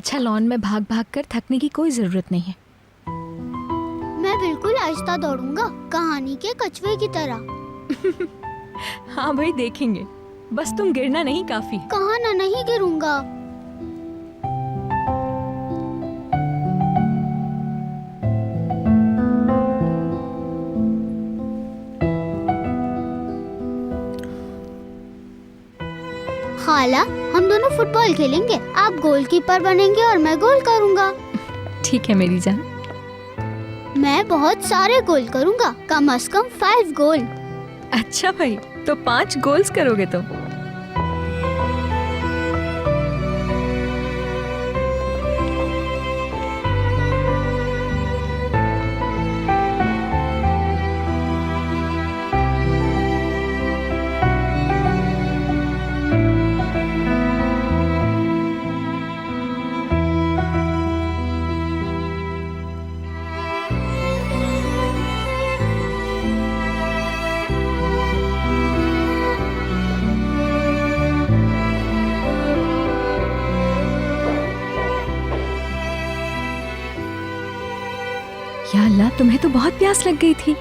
अच्छा, लॉन में भाग भाग कर थकने की कोई जरूरत नहीं है। मैं बिल्कुल आहिस्ता दौड़ूंगा, कहानी के कछुए की तरह। हाँ भाई, देखेंगे। बस तुम गिरना नहीं काफी है। कहाँ ना, नहीं गिरूंगा। खाला, हम दोनों फुटबॉल खेलेंगे। आप गोलकीपर बनेंगे और मैं गोल करूंगा। ठीक है मेरी जान। मैं बहुत सारे गोल करूंगा, कम से कम 5 गोल। अच्छा भाई, तो 5 गोल्स करोगे तुम? या अल्लाह, तुम्हें तो बहुत प्यास लग गई थी।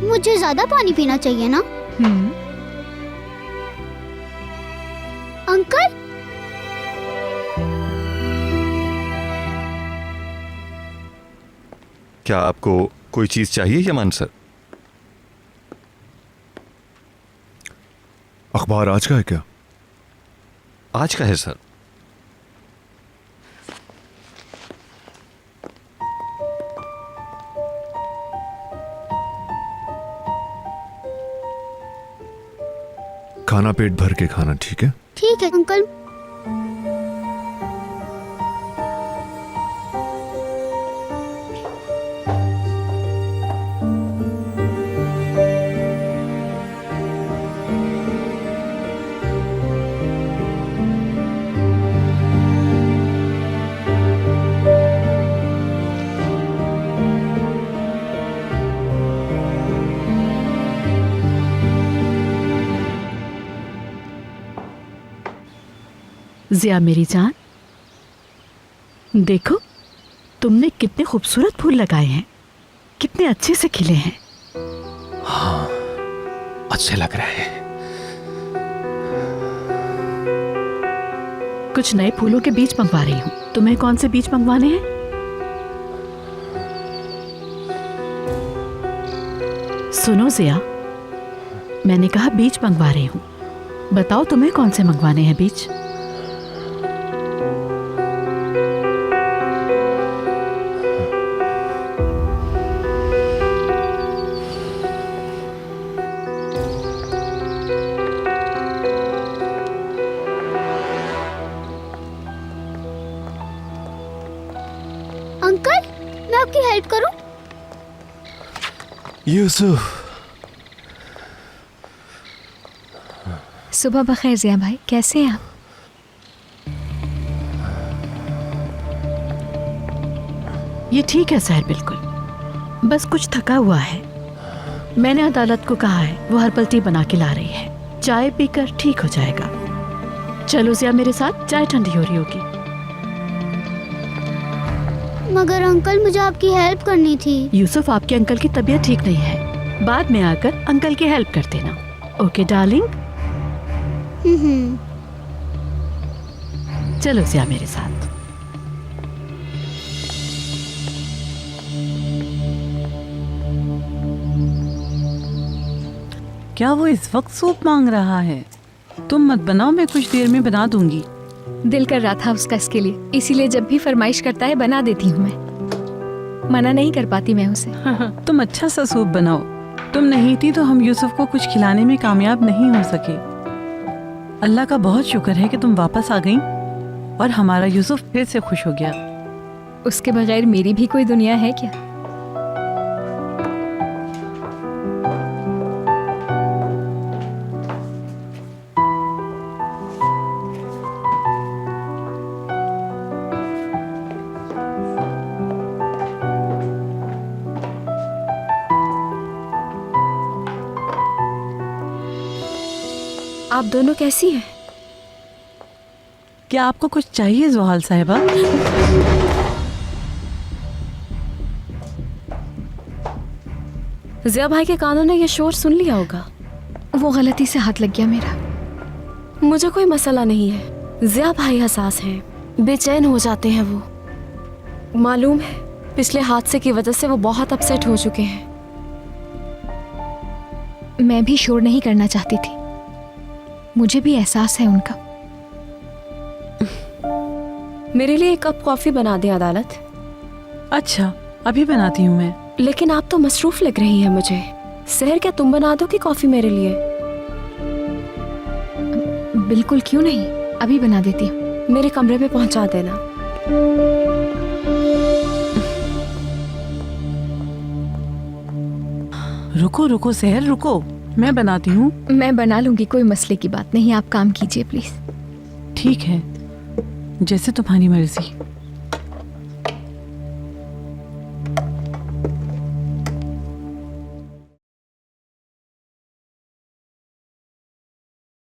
मुझे ज्यादा पानी पीना चाहिए ना अंकल? क्या आपको कोई चीज चाहिए यमान सर? अखबार आज का है क्या? आज का है सर। खाना पेट भर के खाना, ठीक है? ठीक है अंकल। जिया मेरी जान, देखो तुमने कितने खूबसूरत फूल लगाए हैं, कितने अच्छे से खिले हैं। हाँ, अच्छे लग रहे हैं। कुछ नए फूलों के बीज मंगवा रही हूँ। तुम्हें कौन से बीज मंगवाने हैं? सुनो जिया, मैंने कहा बीज मंगवा रही हूँ। बताओ तुम्हें कौन से मंगवाने हैं बीज? अंकल, मैं आपकी हेल्प करूं? यूसुफ, सुबह बखैर जिया भाई, कैसे हैं आप? ये ठीक है सहर, बिल्कुल। बस कुछ थका हुआ है। मैंने अदालत को कहा है, वो हर्बल टी बना के ला रही है। चाय पीकर ठीक हो जाएगा। चलो जिया मेरे साथ, चाय ठंडी हो रही होगी। मगर अंकल, मुझे आपकी हेल्प करनी थी। यूसुफ, आपके अंकल की तबीयत ठीक नहीं है। बाद में आकर अंकल की हेल्प कर देना। Okay darling? चलो जिया मेरे साथ। क्या वो इस वक्त सूप मांग रहा है? तुम मत बनाओ, मैं कुछ देर में बना दूंगी। दिल कर रहा था उसका इसके लिए, इसीलिए जब भी फरमाइश करता है बना देती हूँ मैं। मना नहीं कर पाती मैं उसे। तुम अच्छा सा सूप बनाओ। तुम नहीं थी तो हम यूसुफ को कुछ खिलाने में कामयाब नहीं हो सके। अल्लाह का बहुत शुक्र है कि तुम वापस आ गई और हमारा यूसुफ फिर से खुश हो गया। उसके बगैर मेरी भी कोई दुनिया है क्या? आप दोनों कैसी हैं? क्या आपको कुछ चाहिए ज़ोहाल साहिबा? जिया भाई के कानों ने ये शोर सुन लिया होगा। वो गलती से हाथ लग गया मेरा। मुझे कोई मसला नहीं है। जिया भाई हसास हैं, बेचैन हो जाते हैं वो। मालूम है, पिछले हादसे की वजह से वो बहुत अपसेट हो चुके हैं। मैं भी शोर नहीं करना चाहती थी, मुझे भी एहसास है उनका। मेरे लिए एक कप कॉफी बना दे अदालत। अच्छा, अभी बनाती हूँ मैं। लेकिन आप तो मसरूफ लग रही हैं मुझे। सहर क्या तुम बना दो कि कॉफी मेरे लिए? बिल्कुल, क्यों नहीं, अभी बना देती हूँ। मेरे कमरे पे पहुंचा देना। रुको रुको सहर, रुको, मैं बनाती हूँ। मैं बना लूंगी, कोई मसले की बात नहीं, आप काम कीजिए प्लीज। ठीक है, जैसे तुम्हारी मर्जी।